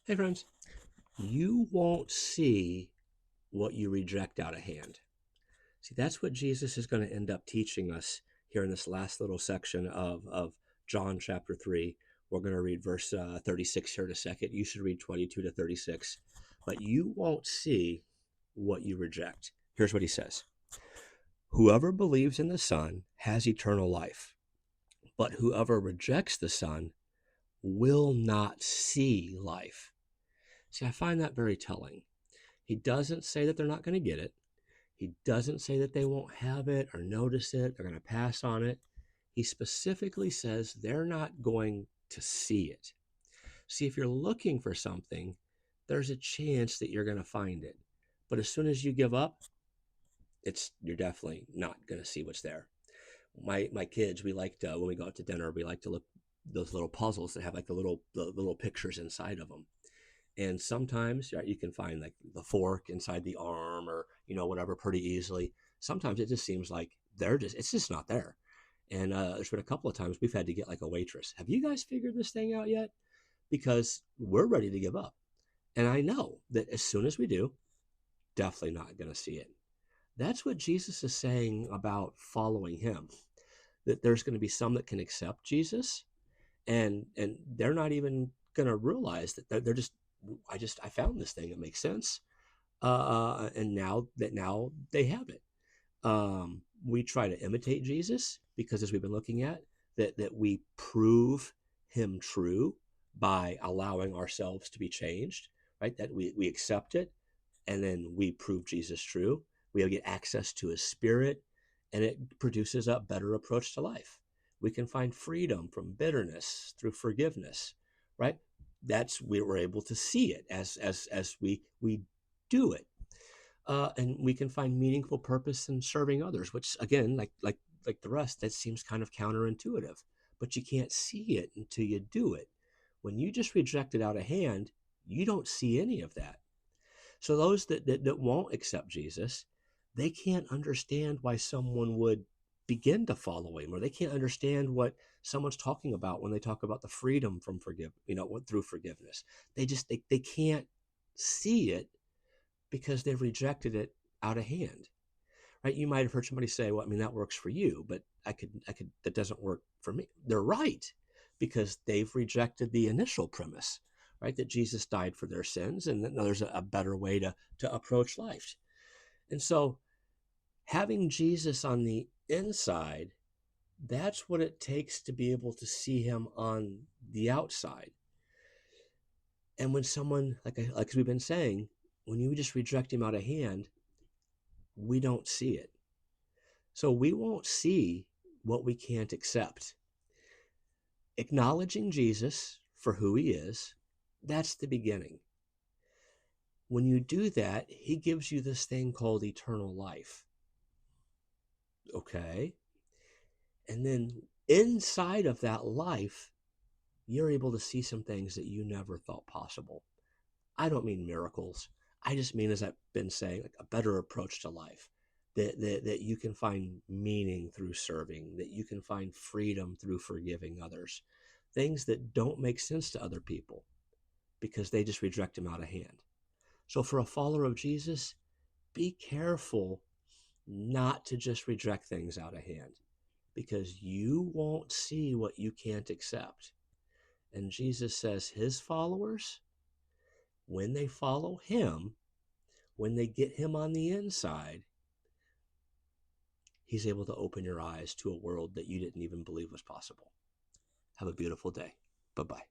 Hey, friends. You won't see what you reject out of hand. See, that's what Jesus is going to end up teaching us here in this last little section of John chapter 3. We're going to read verse 36 here in a second. You should read 22 to 36. But you won't see what you reject. Here's what he says: Whoever believes in the Son has eternal life, but whoever rejects the Son will not see life. See, I find that very telling. He doesn't say that they're not going to get it. He doesn't say that they won't have it or notice it. They're going to pass on it. He specifically says they're not going to see it. See, if you're looking for something, there's a chance that you're going to find it. But as soon as you give up, you're definitely not going to see what's there. My kids, we like to, when we go out to dinner, we like to look those little puzzles that have like the little pictures inside of them. And sometimes, right, you can find like the fork inside the arm or, whatever pretty easily. Sometimes it just seems like it's just not there. And there's been a couple of times we've had to get like a waitress. Have you guys figured this thing out yet? Because we're ready to give up. And I know that as soon as we do, definitely not going to see it. That's what Jesus is saying about following him. That there's going to be some that can accept Jesus, and they're not even going to realize that they're just I found this thing, it makes sense, and now they have it. We try to imitate Jesus because, as we've been looking at, that we prove him true by allowing ourselves to be changed, right? That we accept it, and then we prove Jesus true. We get access to his spirit, and it produces a better approach to life. We can find freedom from bitterness through forgiveness, right? That's we're able to see it as we do it, and we can find meaningful purpose in serving others. Which, again, like the rest, that seems kind of counterintuitive, but you can't see it until you do it. When you just reject it out of hand, you don't see any of that. So those that won't accept Jesus, they can't understand why someone would begin to follow him, or they can't understand what someone's talking about when they talk about the freedom from through forgiveness. They can't see it because they've rejected it out of hand. Right? You might have heard somebody say, "Well, I mean, that works for you, but I could that doesn't work for me." They're right, because they've rejected the initial premise, right? That Jesus died for their sins, and that there's a better way to approach life. And so, having Jesus on the inside, that's what it takes to be able to see him on the outside. And when someone, like we've been saying, when you just reject him out of hand, we don't see it. So we won't see what we can't accept. Acknowledging Jesus for who he is, that's the beginning. When you do that, he gives you this thing called eternal life. Okay? And then inside of that life, you're able to see some things that you never thought possible. I don't mean miracles. I just mean, as I've been saying, like a better approach to life. That you can find meaning through serving, that you can find freedom through forgiving others. Things that don't make sense to other people because they just reject him out of hand. So for a follower of Jesus, be careful not to just reject things out of hand, because you won't see what you can't accept. And Jesus says his followers, when they follow him, when they get him on the inside, he's able to open your eyes to a world that you didn't even believe was possible. Have a beautiful day. Bye-bye.